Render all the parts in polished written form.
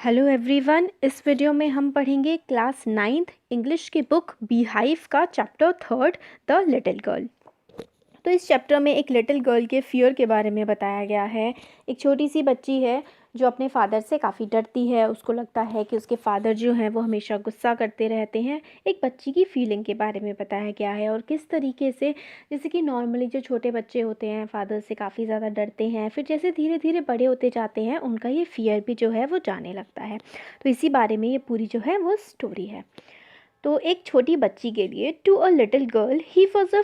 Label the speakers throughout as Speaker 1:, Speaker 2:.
Speaker 1: Hello everyone, इस video में हम पढ़ेंगे क्लास 9th इंग्लिश की बुक बीहाइव का चैप्टर 3 द लिटिल गर्ल। तो इस चैप्टर में एक लिटिल गर्ल के फियर के बारे में बताया गया है। एक छोटी सी बच्ची है जो अपने फादर से काफ़ी डरती है। उसको लगता है कि उसके फादर जो हैं वो हमेशा गुस्सा करते रहते हैं। एक बच्ची की फीलिंग के बारे में बताया गया है और किस तरीके से, जैसे कि नॉर्मली जो छोटे बच्चे होते हैं फादर से काफ़ी ज़्यादा डरते हैं, फिर जैसे धीरे धीरे बड़े होते जाते हैं उनका ये फियर भी जो है वो जाने लगता है। तो इसी बारे में ये पूरी जो है वो स्टोरी है। तो एक छोटी बच्ची के लिए, to a little girl he was a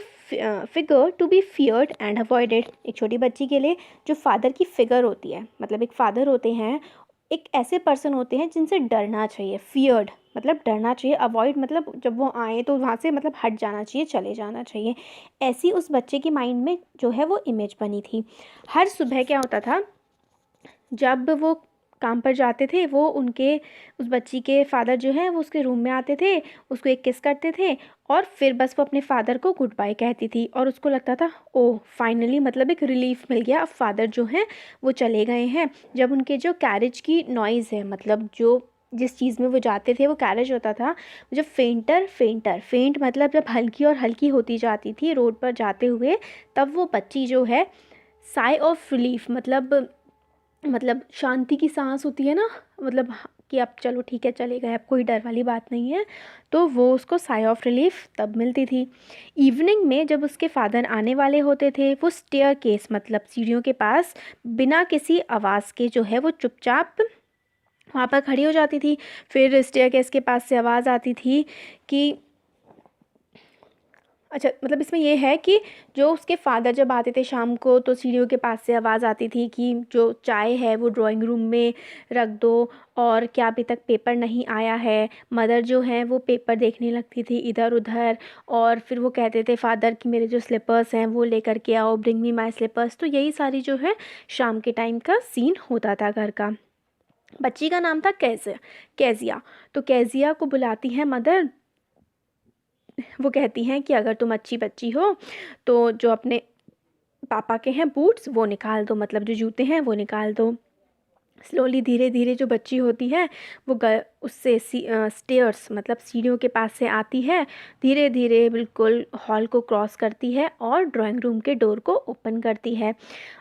Speaker 1: figure to be feared and avoided. एक छोटी बच्ची के लिए जो फादर की फिगर होती है, मतलब एक फादर होते हैं, एक ऐसे पर्सन होते हैं जिनसे डरना चाहिए। फियर्ड मतलब डरना चाहिए, अवॉइड मतलब जब वो आए तो वहाँ से मतलब हट जाना चाहिए, चले जाना चाहिए। ऐसी उस बच्चे के माइंड में जो है वो इमेज बनी थी। हर सुबह क्या होता था, जब वो काम पर जाते थे, वो उनके उस बच्ची के फादर जो हैं वो उसके रूम में आते थे, उसको एक किस करते थे और फिर बस वो अपने फादर को गुड बाय कहती थी। और उसको लगता था ओह फाइनली, मतलब एक रिलीफ मिल गया, अब फादर जो हैं वो चले गए हैं। जब उनके जो कैरेज की नॉइज़ है, मतलब जो जिस चीज़ में वो जाते थे वो कैरेज होता था, जब फेंट मतलब जब हल्की और हल्की होती जाती थी रोड पर जाते हुए, तब वो बच्ची जो है साई ऑफ रिलीफ मतलब शांति की सांस होती है ना, मतलब कि अब चलो ठीक है चले गए, अब कोई डर वाली बात नहीं है, तो वो उसको साई ऑफ रिलीफ तब मिलती थी। इवनिंग में जब उसके फादर आने वाले होते थे, वो स्टेयर केस मतलब सीढ़ियों के पास बिना किसी आवाज़ के जो है वो चुपचाप वहाँ पर खड़ी हो जाती थी। फिर स्टेयर केस के पास से आवाज़ आती थी कि अच्छा, मतलब इसमें ये है कि जो उसके फादर जब आते थे शाम को, तो सीढ़ियों के पास से आवाज़ आती थी कि जो चाय है वो ड्राइंग रूम में रख दो, और क्या अभी तक पेपर नहीं आया है। मदर जो है वो पेपर देखने लगती थी इधर उधर, और फिर वो कहते थे फादर कि मेरे जो स्लीपर्स हैं वो लेकर के आओ, ब्रिंग मी माई स्लीपर्स। तो यही सारी जो है शाम के टाइम का सीन होता था घर का। बच्ची का नाम था कैज़िया। तो कैज़िया को बुलाती है मदर। वो कहती हैं कि अगर तुम अच्छी बच्ची हो तो जो अपने पापा के हैं बूट्स वो निकाल दो, मतलब जो जूते हैं वो निकाल दो। स्लोली धीरे धीरे जो बच्ची होती है वो उससे स्टेयर्स मतलब सीढ़ियों के पास से आती है, धीरे धीरे बिल्कुल हॉल को क्रॉस करती है और ड्राइंग रूम के डोर को ओपन करती है।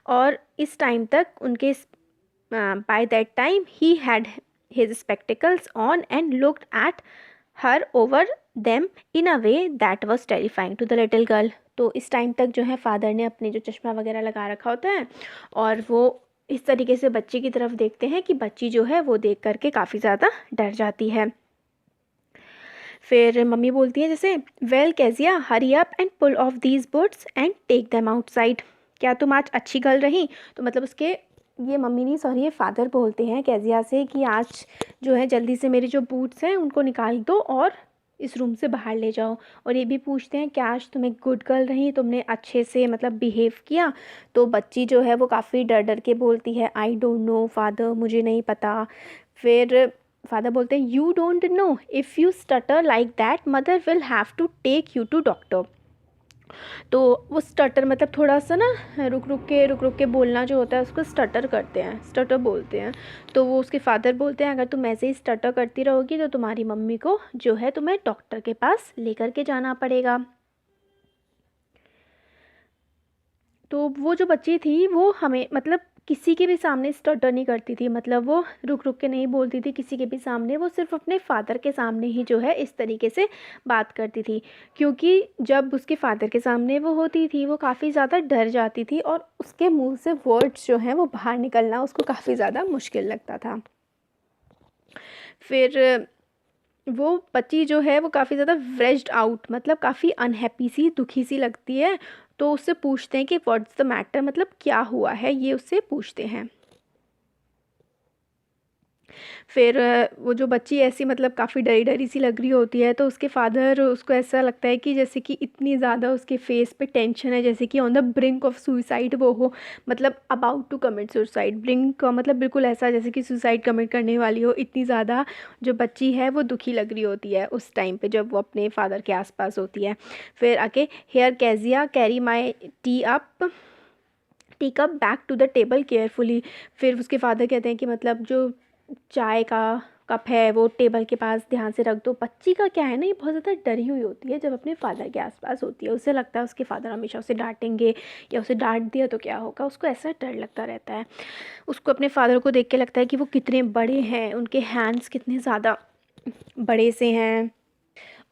Speaker 1: और इस टाइम तक उनके by that time he had his spectacles on and looked at her over them in a way that was terrifying to the little girl. तो इस टाइम तक जो है फादर ने अपने जो चश्मा वगैरह लगा रखा होता है और वो इस तरीके से बच्ची की तरफ देखते हैं कि बच्ची जो है वो देख करके काफ़ी ज़्यादा डर जाती है। फिर मम्मी बोलती है जैसे, well Kezia hurry up and pull off these boots and take them outside. क्या तुम आज अच्छी गर्ल रही? तो मतलब उसके, ये मम्मी नहीं सॉरी ये फादर बोलते हैं कैजिया से कि आज जो है जल्दी से मेरे जो बूट्स हैं उनको निकाल दो और इस रूम से बाहर ले जाओ। और ये भी पूछते हैं कि आज तुम एक गुड गर्ल रही, तुमने अच्छे से मतलब बिहेव किया? तो बच्ची जो है वो काफ़ी डर डर के बोलती है, आई डोंट नो फादर, मुझे नहीं पता। फिर फादर बोलते हैं, you don't know, if you stutter like that mother will have to take you to doctor. तो वो स्टटर मतलब थोड़ा सा ना रुक रुक के बोलना जो होता है उसको स्टटर करते हैं, स्टटर बोलते हैं। तो वो उसके फादर बोलते हैं, अगर तुम ऐसे ही स्टटर करती रहोगी तो तुम्हारी मम्मी को जो है तुम्हें डॉक्टर के पास लेकर के जाना पड़ेगा। तो वो जो बच्ची थी वो हमें मतलब किसी के भी सामने स्टटर नहीं करती थी, मतलब वो रुक रुक के नहीं बोलती थी किसी के भी सामने, वो सिर्फ अपने फादर के सामने ही जो है इस तरीके से बात करती थी। क्योंकि जब उसके फादर के सामने वो होती थी वो काफ़ी ज़्यादा डर जाती थी और उसके मुंह से वर्ड्स जो हैं वो बाहर निकलना उसको काफ़ी ज़्यादा मुश्किल लगता था। फिर वो बच्ची जो है वो काफ़ी ज़्यादा वेज्ड आउट, मतलब काफ़ी अनहैप्पी सी, दुखी सी लगती है। तो उससे पूछते हैं कि व्हाट्स द मैटर, मतलब क्या हुआ है, ये उससे पूछते हैं। फिर वो जो बच्ची ऐसी मतलब काफ़ी डरी डरी सी लग रही होती है, तो उसके फादर, उसको ऐसा लगता है कि जैसे कि इतनी ज़्यादा उसके फेस पे टेंशन है, जैसे कि on the brink of suicide वो हो, मतलब about to commit suicide. Brink का मतलब बिल्कुल ऐसा जैसे कि सुसाइड कमिट करने वाली हो, इतनी ज़्यादा जो बच्ची है वो दुखी लग रही होती है उस टाइम पे जब वो अपने फादर के आसपास होती है। फिर आके, here Kezia carry my tea cup back to the table carefully. फिर उसके फादर कहते हैं कि मतलब जो चाय का कप है वो टेबल के पास ध्यान से रख दो। बच्ची का क्या है ना, ये बहुत ज़्यादा डरी हुई होती है जब अपने फादर के आसपास होती है। उसे लगता है उसके फादर हमेशा उसे डांटेंगे या उसे डांट दिया तो क्या होगा, उसको ऐसा डर लगता रहता है। उसको अपने फादर को देख के लगता है कि वो कितने बड़े हैं, उनके हैंड्स कितने ज़्यादा बड़े से हैं,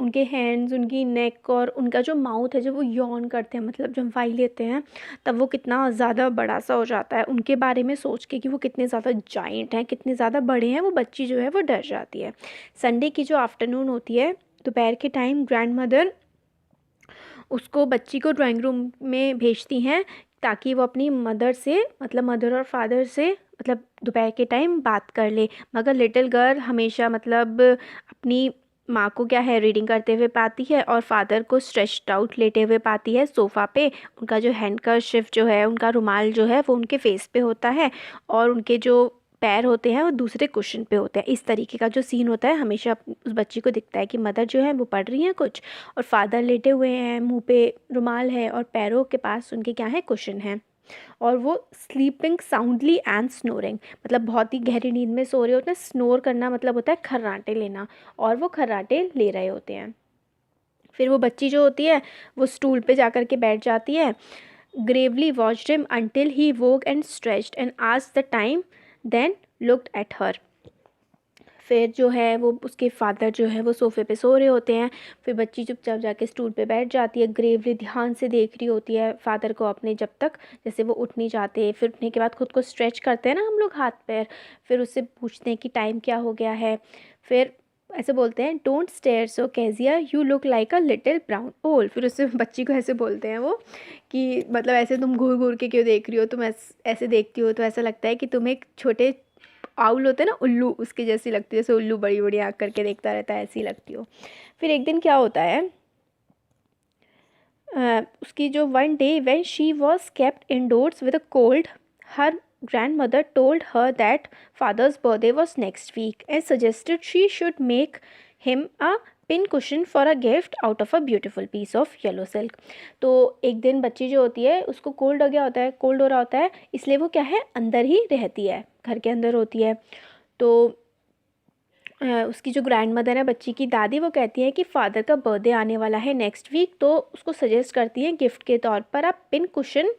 Speaker 1: उनके हैंड्स, उनकी नेक और उनका जो माउथ है जब वो यॉन करते हैं, मतलब जब वाई लेते हैं तब वो कितना ज़्यादा बड़ा सा हो जाता है। उनके बारे में सोच के कि वो कितने ज़्यादा जाइंट हैं, कितने ज़्यादा बड़े हैं, वो बच्ची जो है वो डर जाती है। संडे की जो आफ्टरनून होती है, दोपहर के टाइम, ग्रैंड मदर उसको बच्ची को ड्राइंग रूम में भेजती हैं ताकि वो अपनी मदर से, मतलब मदर और फादर से, मतलब दोपहर के टाइम बात कर ले। मगर लिटिल गर्ल हमेशा मतलब अपनी माँ को क्या है, रीडिंग करते हुए पाती है और फादर को स्ट्रेच्ड आउट लेटे हुए पाती है सोफ़ा पे। उनका जो हैंडकरशिफ जो है, उनका रुमाल जो है वो उनके फेस पे होता है और उनके जो पैर होते हैं वो दूसरे कुशन पे होते हैं। इस तरीके का जो सीन होता है हमेशा उस बच्ची को दिखता है कि मदर जो है वो पढ़ रही हैं कुछ और फादर लेटे हुए हैं, मुंह पे रुमाल है और पैरों के पास उनके क्या है, कुशन है। और वो स्लीपिंग साउंडली एंड स्नोरिंग, मतलब बहुत ही गहरी नींद में सो रहे होते हैं। स्नोर करना मतलब होता है खर्राटे लेना, और वो खर्राटे ले रहे होते हैं। फिर वो बच्ची जो होती है वो स्टूल पे जा कर के बैठ जाती है। Gravely watched him until he woke and stretched and asked the time, then looked at her. फिर जो है वो उसके फादर जो है वो सोफ़े पे सो रहे होते हैं। फिर बच्ची चुपचाप जाके स्टूल पे बैठ जाती है, ग्रेवली ध्यान से देख रही होती है फादर को अपने, जब तक जैसे वो उठ नहीं जाते। फिर उठने के बाद खुद को स्ट्रेच करते हैं ना हम लोग हाथ पैर, फिर उससे पूछते हैं कि टाइम क्या हो गया है। फिर ऐसे बोलते हैं, don't stare so Kezia, you look like a little brown owl. फिर उससे बच्ची को ऐसे बोलते हैं वो कि मतलब ऐसे तुम घूर घूर के क्यों देख रही हो, तुम ऐसे देखती हो तो ऐसा लगता है कि तुम एक छोटे आउल होते हैं ना, उल्लू, उसके जैसी लगती है, जैसे उल्लू बड़ी बड़ी आँख करके देखता रहता है, ऐसी लगती हो। फिर एक दिन क्या होता है, उसकी जो one day when she was kept indoors with a cold, her grandmother told her that father's birthday was next week and suggested she should make him a pin cushion for a gift out of a beautiful piece of yellow silk. तो एक दिन बच्ची जो होती है उसको cold हो गया होता है, कोल्ड हो रहा होता है, इसलिए वो क्या है, अंदर ही रहती है, घर के अंदर होती है। तो उसकी जो ग्रैंड मदर है, बच्ची की दादी, वो कहती है कि फ़ादर का बर्थडे आने वाला है नेक्स्ट वीक, तो उसको सजेस्ट करती हैं गिफ्ट के तौर पर आप पिन कुशन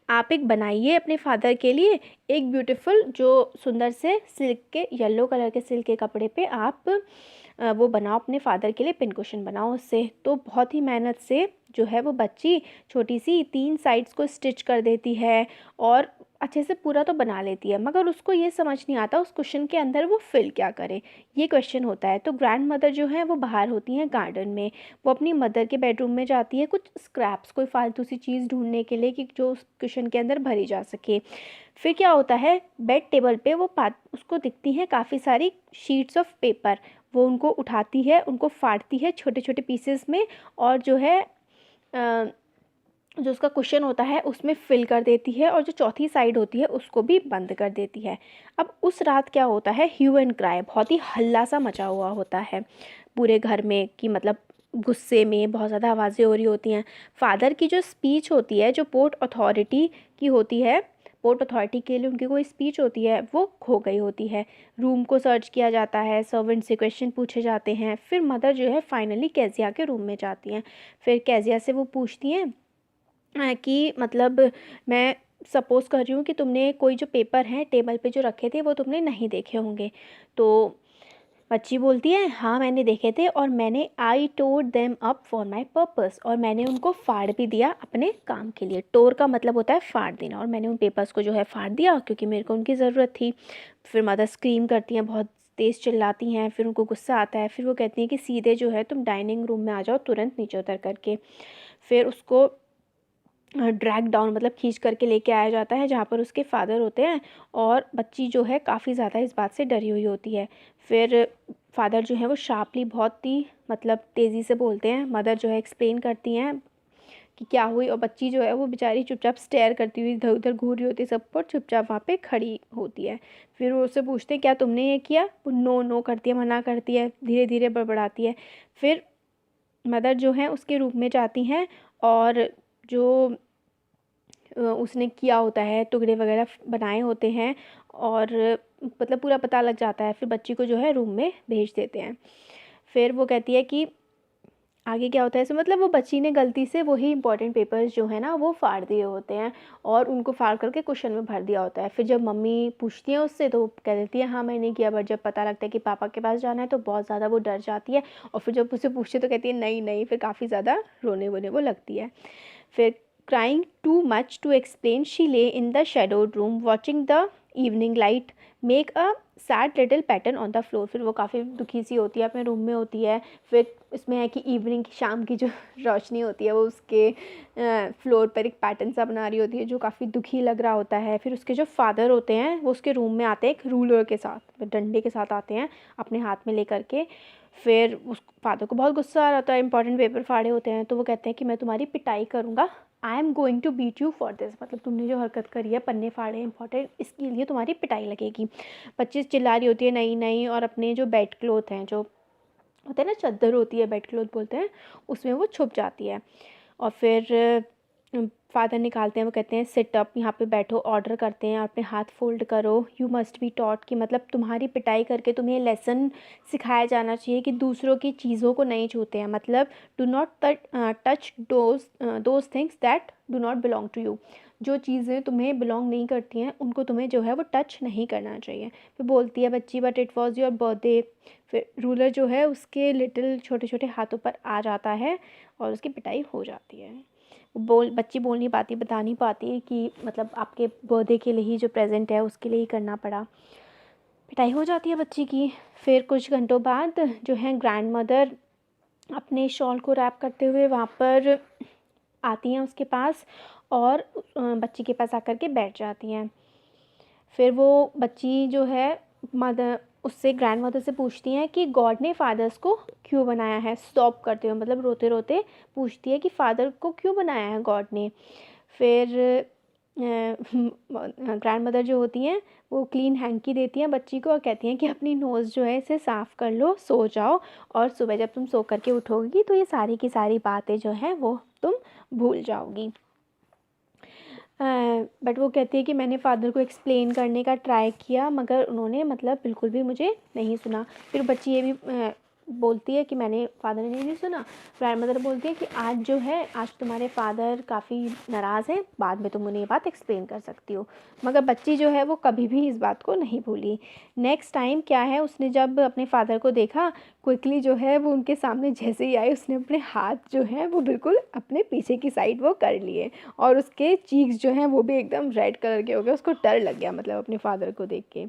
Speaker 1: आप एक बनाइए अपने फादर के लिए। एक ब्यूटीफुल जो सुंदर से सिल्क के, येलो कलर के सिल्क के कपड़े पे आप वो बनाओ अपने फादर के लिए, पिन कुशन बनाओ उससे। तो बहुत ही मेहनत से जो है वो बच्ची छोटी सी 3 साइड्स को स्टिच कर देती है और अच्छे से पूरा तो बना लेती है, मगर उसको ये समझ नहीं आता उस कुशन के अंदर वो फिल क्या करे, ये क्वेश्चन होता है। तो ग्रैंड मदर जो है वो बाहर होती हैं गार्डन में, वो अपनी मदर के बेडरूम में जाती है कुछ स्क्रैप्स, कोई फालतू सी चीज़ ढूंढने के लिए कि जो उस कुशन के अंदर भरी जा सके। फिर क्या होता है, बेड टेबल पे वो उसको दिखती हैं काफ़ी सारी शीट्स ऑफ पेपर। वो उनको उठाती है, उनको फाड़ती है छोटे छोटे पीसेस में और जो है जो उसका कुशन होता है उसमें फिल कर देती है और जो चौथी साइड होती है उसको भी बंद कर देती है। अब उस रात क्या होता है, ह्यू एंड क्राई, बहुत ही हल्ला सा मचा हुआ होता है पूरे घर में, कि मतलब गुस्से में बहुत ज़्यादा आवाज़ें हो रही होती हैं। फादर की जो स्पीच होती है, जो पोर्ट अथॉरिटी की होती है, पोर्ट अथॉरिटी के लिए उनकी कोई स्पीच होती है, वो खो गई होती है। रूम को सर्च किया जाता है, सर्वेंट से क्वेश्चन पूछे जाते हैं। फिर मदर जो है फाइनली कैजिया के रूम में जाती हैं। फिर कैजिया से वो पूछती हैं कि मतलब मैं सपोज़ कर रही हूँ कि तुमने कोई जो पेपर हैं टेबल पे जो रखे थे वो तुमने नहीं देखे होंगे। तो बच्ची बोलती है, हाँ मैंने देखे थे और मैंने I tore them up for my purpose, और मैंने उनको फाड़ भी दिया अपने काम के लिए। टोर का मतलब होता है फाड़ देना, और मैंने उन पेपर्स को जो है फाड़ दिया क्योंकि मेरे को उनकी ज़रूरत थी। फिर मदर स्क्रीम करती हैं, बहुत तेज़ चिल्लाती हैं। फिर उनको गुस्सा आता है। फिर वो कहती हैं कि सीधे जो है तुम डाइनिंग रूम में आ जाओ तुरंत नीचे उतर करके। फिर उसको ड्रैग डाउन मतलब खींच करके लेके आया जाता है जहाँ पर उसके फादर होते हैं, और बच्ची जो है काफ़ी ज़्यादा इस बात से डरी हुई होती है। फिर फादर जो है वो शार्पली, बहुत ही मतलब तेज़ी से बोलते हैं। मदर जो है एक्सप्लेन करती हैं कि क्या हुई, और बच्ची जो है वो बेचारी चुपचाप स्टेयर करती हुई इधर उधर घूर रही होती है सब पर, चुपचाप वहाँ पे खड़ी होती है। फिर वो उससे पूछते हैं क्या तुमने ये किया, वो नो नो करती है, मना करती है, धीरे धीरे बड़बड़ाती है। फिर मदर जो है उसके रूम में जाती हैं और जो उसने किया होता है, टुकड़े वगैरह बनाए होते हैं और मतलब पूरा पता लग जाता है। फिर बच्ची को जो है रूम में भेज देते हैं। फिर वो कहती है कि आगे क्या होता है। मतलब वो बच्ची ने गलती से वही इंपॉर्टेंट पेपर्स जो है ना वो फाड़ दिए होते हैं और उनको फाड़ करके क्वेश्चन में भर दिया होता है। फिर जब मम्मी पूछती है उससे तो वो कह देती है हाँ मैंने किया, बट जब पता लगता है कि पापा के पास जाना है तो बहुत ज़्यादा वो डर जाती है। और फिर जब उससे पूछते तो कहती है नहीं नहीं, फिर काफ़ी ज़्यादा रोने वोने वो लगती है। फिर crying too much to explain, she lay in the shadowed room watching the evening light make a sad little pattern on the floor। फिर वो काफ़ी दुखी सी होती है, अपने रूम में होती है। फिर इसमें है कि इवनिंग की शाम की जो रोशनी होती है वो उसके फ्लोर पर एक पैटर्न सा बना रही होती है जो काफ़ी दुखी लग रहा होता है। फिर उसके जो फादर होते हैं वो उसके रूम में आते हैं एक रूलर के साथ, डंडे के साथ आते हैं अपने हाथ में लेकर के। फिर उस फादर को बहुत गुस्सा आ रहा होता है, इंपॉर्टेंट पेपर फाड़े होते हैं, तो वो कहते हैं कि मैं तुम्हारी पिटाई करूँगा, I am going to beat you for this. मतलब तुमने जो हरकत करी है, पन्ने फाड़े इंपॉर्टेंट, इसके लिए तुम्हारी पिटाई लगेगी। 25 चिल्ला रही होती है नहीं नहीं, और अपने जो बेड क्लोथ हैं, जो होते हैं ना चादर होती है बेड क्लोथ बोलते हैं, उसमें वो छुप जाती है। और फिर फादर निकालते हैं, वो कहते हैं सिट अप, यहाँ पे बैठो, ऑर्डर करते हैं अपने हाथ फोल्ड करो, यू मस्ट बी टॉट, कि मतलब तुम्हारी पिटाई करके तुम्हें लेसन सिखाया जाना चाहिए कि दूसरों की चीज़ों को नहीं छूते हैं। मतलब do not touch those things that do not belong to you, जो चीज़ें तुम्हें बिलोंग नहीं करती हैं उनको तुम्हें जो है वो टच नहीं करना चाहिए। फिर बोलती है बच्ची but it was your birthday. फिर रूलर जो है उसके लिटिल छोटे छोटे हाथों पर आ जाता है और उसकी पिटाई हो जाती है। बच्ची बोल नहीं पाती, बता नहीं पाती कि मतलब आपके बर्थडे के लिए ही जो प्रेजेंट है उसके लिए ही करना पड़ा। पिटाई हो जाती है बच्ची की। फिर कुछ घंटों बाद जो है ग्रैंड मदर अपने शॉल को रैप करते हुए वहाँ पर आती हैं उसके पास और बच्ची के पास आकर के बैठ जाती हैं। फिर वो बच्ची जो है मदर उससे ग्रैंड मदर से पूछती हैं कि गॉड ने फादर्स को क्यों बनाया है। स्टॉप करते हुए मतलब रोते रोते पूछती है कि फादर को क्यों बनाया है गॉड ने। फिर ग्रैंड मदर जो होती हैं वो क्लीन हैंकी देती हैं बच्ची को और कहती हैं कि अपनी नोज़ जो है इसे साफ़ कर लो, सो जाओ, और सुबह जब तुम सो करके उठोगी तो ये सारी की सारी बातें जो हैं वो तुम भूल जाओगी। बट वो कहती है कि मैंने फ़ादर को एक्सप्लेन करने का ट्राई किया मगर उन्होंने मतलब बिल्कुल भी मुझे नहीं सुना। फिर बच्ची ये भी बोलती है कि मैंने फ़ादर ने नहीं सुना। ग्रैंड मदर बोलती है कि आज जो है आज तुम्हारे फ़ादर काफ़ी नाराज़ हैं, बाद में तुम उन्हें ये बात एक्सप्लेन कर सकती हो। मगर बच्ची जो है वो कभी भी इस बात को नहीं भूली। नेक्स्ट टाइम क्या है, उसने जब अपने फ़ादर को देखा क्विकली जो है वो उनके सामने जैसे ही आए उसने अपने हाथ जो है वो बिल्कुल अपने पीछे की साइड वो कर लिए और उसके चीक्स जो हैं वो भी एकदम रेड कलर के हो गए। उसको डर लग गया मतलब अपने फादर को देख के।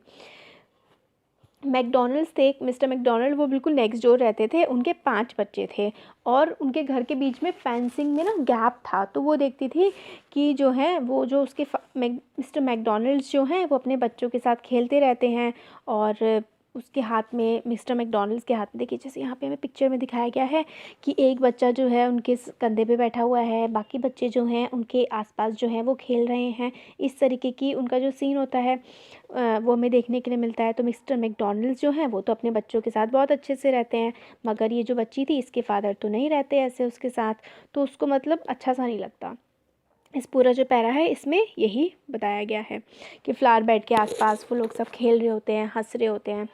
Speaker 1: मैकडॉनल्ड्स थे, मिस्टर मैकडॉनल्ड वो बिल्कुल नेक्स्ट डोर रहते थे। उनके 5 बच्चे थे और उनके घर के बीच में फेंसिंग में ना गैप था, तो वो देखती थी कि जो है वो जो उसके मिस्टर मैकडॉनल्ड्स जो हैं वो अपने बच्चों के साथ खेलते रहते हैं। और उसके हाथ में, मिस्टर मैकडॉनल्ड्स के हाथ में देखिए जैसे यहाँ पे हमें पिक्चर में दिखाया गया है कि एक बच्चा जो है उनके कंधे पे बैठा हुआ है, बाकी बच्चे जो हैं उनके आसपास जो हैं वो खेल रहे हैं। इस तरीके की उनका जो सीन होता है वो हमें देखने के लिए मिलता है। तो मिस्टर मैकडॉनल्ड्स जो हैं वो तो अपने बच्चों के साथ बहुत अच्छे से रहते हैं, मगर ये जो बच्ची थी इसके फादर तो नहीं रहते ऐसे उसके साथ, तो उसको मतलब अच्छा सा नहीं लगता। इस पूरा जो पैरा है इसमें यही बताया गया है कि फ्लावर बेड के आसपास वो लोग सब खेल रहे होते हैं, हंस रहे होते हैं।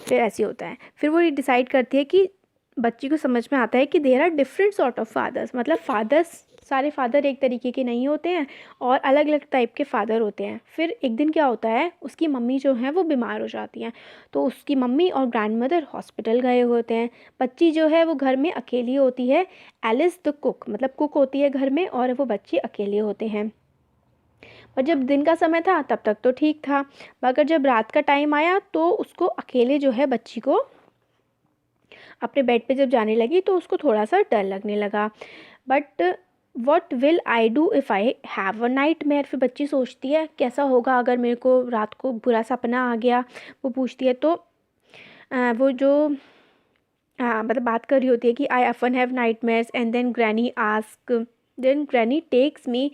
Speaker 1: फिर ऐसे होता है, फिर वो ये डिसाइड करती है कि बच्ची को समझ में आता है कि there are different sort of fathers, मतलब फादर्स, सारे फादर एक तरीके के नहीं होते हैं और अलग अलग टाइप के फादर होते हैं। फिर एक दिन क्या होता है, उसकी मम्मी जो है वो बीमार हो जाती हैं, तो उसकी मम्मी और ग्रैंड मदर हॉस्पिटल गए होते हैं। बच्ची जो है वो घर में अकेली होती है, एलिस द कुक, मतलब कुक होती है घर में और वो बच्चे अकेले होते हैं। पर जब दिन का समय था तब तक तो ठीक था, मगर जब रात का टाइम आया तो उसको अकेले जो है बच्ची को अपने बेड पे जब जाने लगी तो उसको थोड़ा सा डर लगने लगा। But what will I do if I have a night mayor, फिर बच्ची सोचती है कैसा होगा अगर मेरे को रात को बुरा सपना आ गया। वो पूछती है तो वो जो हाँ मतलब बात कर रही होती है कि I often have nightmares and then granny takes me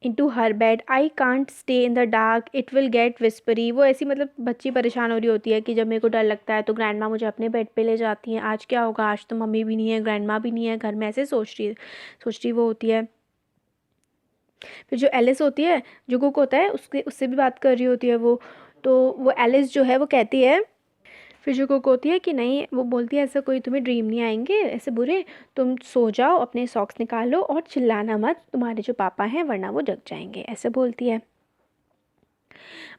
Speaker 1: into her bed, I can't stay in the dark, it will get whispery। वो ऐसी मतलब बच्ची परेशान हो रही होती है कि जब मेरे को डर लगता है तो ग्रैंड माँ मुझे अपने बेड पे ले जाती हैं, आज क्या होगा, आज तो मम्मी भी नहीं है, ग्रैंड माँ भी नहीं है घर में, ऐसे सोच रही वो होती है। फिर जो एलिस होती है, जो कुक होता है, उससे भी बात कर रही होती है वो, तो वो एलिस जो है वो कहती है, फिर जो कुक होती है कि नहीं, वो बोलती है ऐसा कोई तुम्हें ड्रीम नहीं आएंगे ऐसे बुरे, तुम सो जाओ, अपने सॉक्स निकालो और चिल्लाना मत, तुम्हारे जो पापा हैं वरना वो जग जाएंगे, ऐसे बोलती है।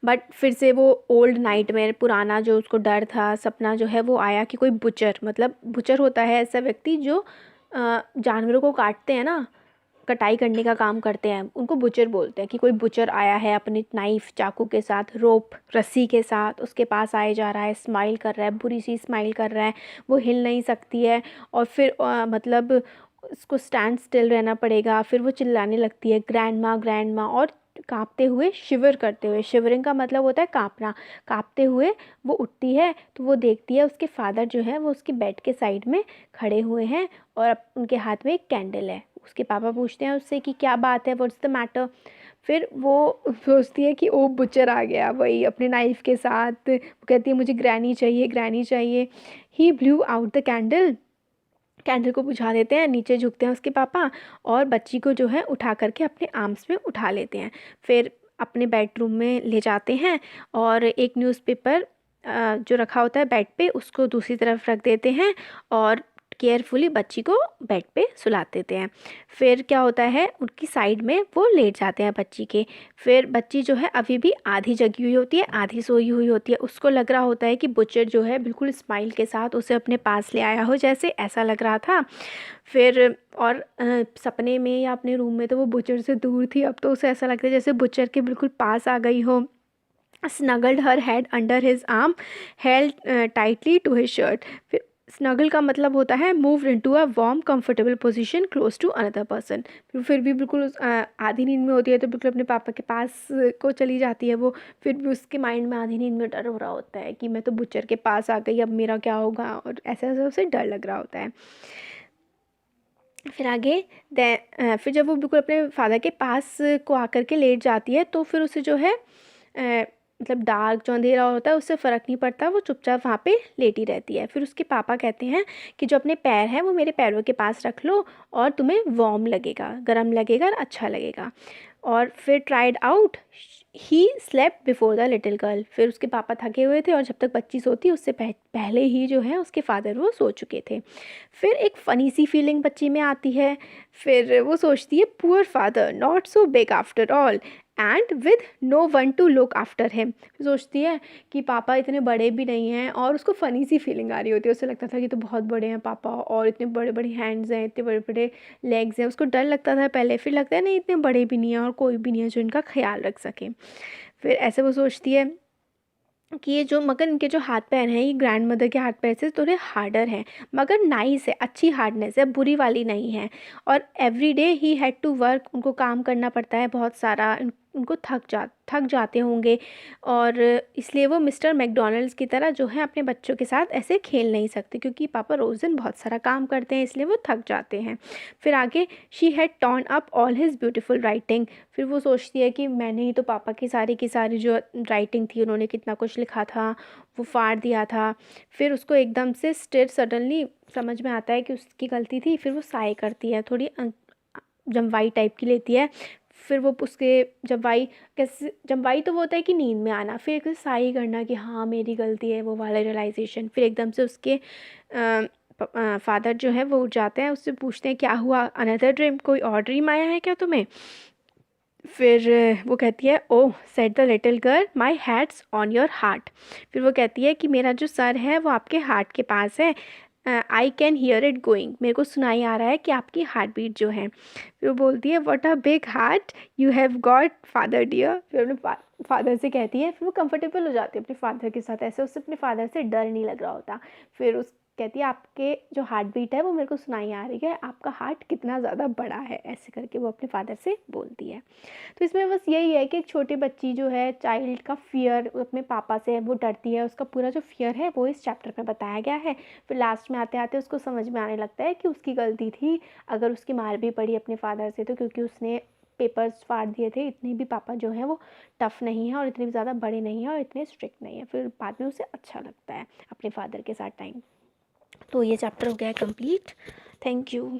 Speaker 1: बट फिर से वो ओल्ड नाइटमेयर, पुराना जो उसको डर था, सपना जो है वो आया कि कोई बुचर, मतलब बुचर होता है ऐसा व्यक्ति जो जानवरों को काटते हैं ना, कटाई करने का काम करते हैं, उनको बुचर बोलते हैं। कि कोई बुचर आया है अपनी नाइफ चाकू के साथ, रोप रस्सी के साथ उसके पास आए जा रहा है, स्माइल कर रहा है, बुरी सी स्माइल कर रहा है, वो हिल नहीं सकती है और फिर मतलब उसको स्टैंड स्टिल रहना पड़ेगा। फिर वो चिल्लाने लगती है ग्रैंड माँ और कांपते हुए, शिवर करते हुए, शिवरिंग का मतलब होता है कांपना, कांपते हुए वो उठती है तो वो देखती है उसके फादर जो है वो उसके बेड के साइड में खड़े हुए हैं और उनके हाथ में एक कैंडल है। उसके पापा पूछते हैं उससे कि क्या बात है, व्हाट्स द मैटर। फिर वो सोचती है कि ओ बुचर आ गया, वही अपने नाइफ के साथ। वो कहती है मुझे ग्रैनी चाहिए, ग्रैनी चाहिए। He blew out the candle, candle को बुझा देते हैं, नीचे झुकते हैं उसके पापा और बच्ची को जो है उठा करके अपने आर्म्स में उठा लेते हैं। फिर अपने बेडरूम में ले जाते हैं और एक न्यूज़पेपर जो रखा होता है बेड पे उसको दूसरी तरफ रख देते हैं और केयरफुली बच्ची को बेड पे सुला देते हैं। फिर क्या होता है, उनकी साइड में वो लेट जाते हैं बच्ची के। फिर बच्ची जो है अभी भी आधी जगी हुई होती है, आधी सोई हुई होती है। उसको लग रहा होता है कि बुचर जो है बिल्कुल स्माइल के साथ उसे अपने पास ले आया हो, जैसे ऐसा लग रहा था। फिर और सपने में या अपने रूम में तो वो बुचर से दूर थी, अब तो उसे ऐसा लगता है जैसे बुचर के बिल्कुल पास आ गई हो। Snuggled her head under his arm, held tightly to his shirt. फिर स्नगल का मतलब होता है move into a warm comfortable position close to another person. फिर भी बिल्कुल आधी नींद में होती है तो बिल्कुल अपने पापा के पास को चली जाती है वो। फिर भी उसके माइंड में आधी नींद में डर हो रहा होता है कि मैं तो बुचर के पास आ गई, अब मेरा क्या होगा, और ऐसा ऐसा उसे डर लग रहा होता है। फिर आगे फिर जब वो बिल्कुल अपने फादर के पास को आकर के लेट जाती है तो फिर उसे जो है मतलब डार्क जो अंधेरा होता है उससे फ़र्क नहीं पड़ता, वो चुपचाप वहाँ पे लेटी रहती है। फिर उसके पापा कहते हैं कि जो अपने पैर हैं वो मेरे पैरों के पास रख लो और तुम्हें वार्म लगेगा, गर्म लगेगा और अच्छा लगेगा। और फिर tried out he slept before the little girl. फिर उसके पापा थके हुए थे और जब तक बच्ची सोती उससे पहले ही जो है उसके फादर वो सो चुके थे। फिर एक फ़नी सी फीलिंग बच्ची में आती है। फिर वो सोचती है poor father not so big after all and with no one to look after him. सोचती है कि पापा इतने बड़े भी नहीं हैं, और उसको फ़नी सी फीलिंग आ रही होती है। उसे लगता था कि तो बहुत बड़े हैं पापा और इतने बड़े बड़े हैंड्स हैं, इतने बड़े बड़े लेग्स हैं। उसको डर लगता था पहले, फिर लगता है नहीं इतने बड़े भी नहीं हैं और कोई भी नहीं है जो इनका ख्याल रख सके। फिर ऐसे वो सोचती है कि ये जो, मगर इनके जो हाथ पैर हैं ये ग्रैंड मदर के हाथ पैर से थोड़े हार्डर हैं, मगर नाइस है, अच्छी हार्डनेस है, बुरी वाली नहीं है। और every day he had to work, उनको काम करना पड़ता है बहुत सारा, उनको थक जाते होंगे और इसलिए वो मिस्टर मैकडॉनल्ड्स की तरह जो है अपने बच्चों के साथ ऐसे खेल नहीं सकते, क्योंकि पापा रोज़ दिन बहुत सारा काम करते हैं इसलिए वो थक जाते हैं। फिर आगे she had turn up all his beautiful writing. फिर वो सोचती है कि मैंने ही तो पापा की सारी जो राइटिंग थी, उन्होंने कितना कुछ लिखा था वो फाड़ दिया था। फिर उसको एकदम से सडनली समझ में आता है कि उसकी गलती थी। फिर वो साय करती है, थोड़ी जम्वाई टाइप की लेती है। फिर वो उसके जम्वाई तो वो होता है कि नींद में आना, फिर एक साई करना कि हाँ मेरी गलती है, वो वाला रियलाइजेशन। फिर एकदम से उसके फादर जो है वो उठ जाते हैं, उससे पूछते हैं क्या हुआ, अनदर ड्रीम, कोई और ड्रीम आया है क्या तुम्हें। फिर वो कहती है oh said the little girl my hands on your heart. फिर वो कहती है कि मेरा जो सर है वो आपके हार्ट के पास है, I can hear it going, मेरे को सुनाई आ रहा है कि आपकी हार्ट बीट जो है। फिर वो बोलती है what a big heart you have got father dear. फिर अपने फादर से कहती है, फिर वो कंफर्टेबल हो जाती है अपने फादर के साथ, ऐसे उससे अपने फादर से डर नहीं लग रहा होता। फिर उस कहती है आपके जो हार्ट बीट है वो मेरे को सुनाई आ रही है, आपका हार्ट कितना ज़्यादा बड़ा है, ऐसे करके वो अपने फादर से बोलती है। तो इसमें बस यही है कि एक छोटी बच्ची जो है, चाइल्ड का फियर अपने पापा से है, वो डरती है, उसका पूरा जो फियर है वो इस चैप्टर में बताया गया है। फिर लास्ट में आते आते उसको समझ में आने लगता है कि उसकी गलती थी, अगर उसकी मार भी पड़ी अपने फादर से तो क्योंकि उसने पेपर्स फाड़ दिए थे। इतने भी पापा जो हैं वो टफ़ नहीं हैं और इतने भी ज़्यादा बड़े नहीं हैं और इतने स्ट्रिक्ट नहीं हैं। फिर बाद में उसे अच्छा लगता है अपने फादर के साथ टाइम। तो ये चैप्टर हो गया है कंप्लीट। Thank you.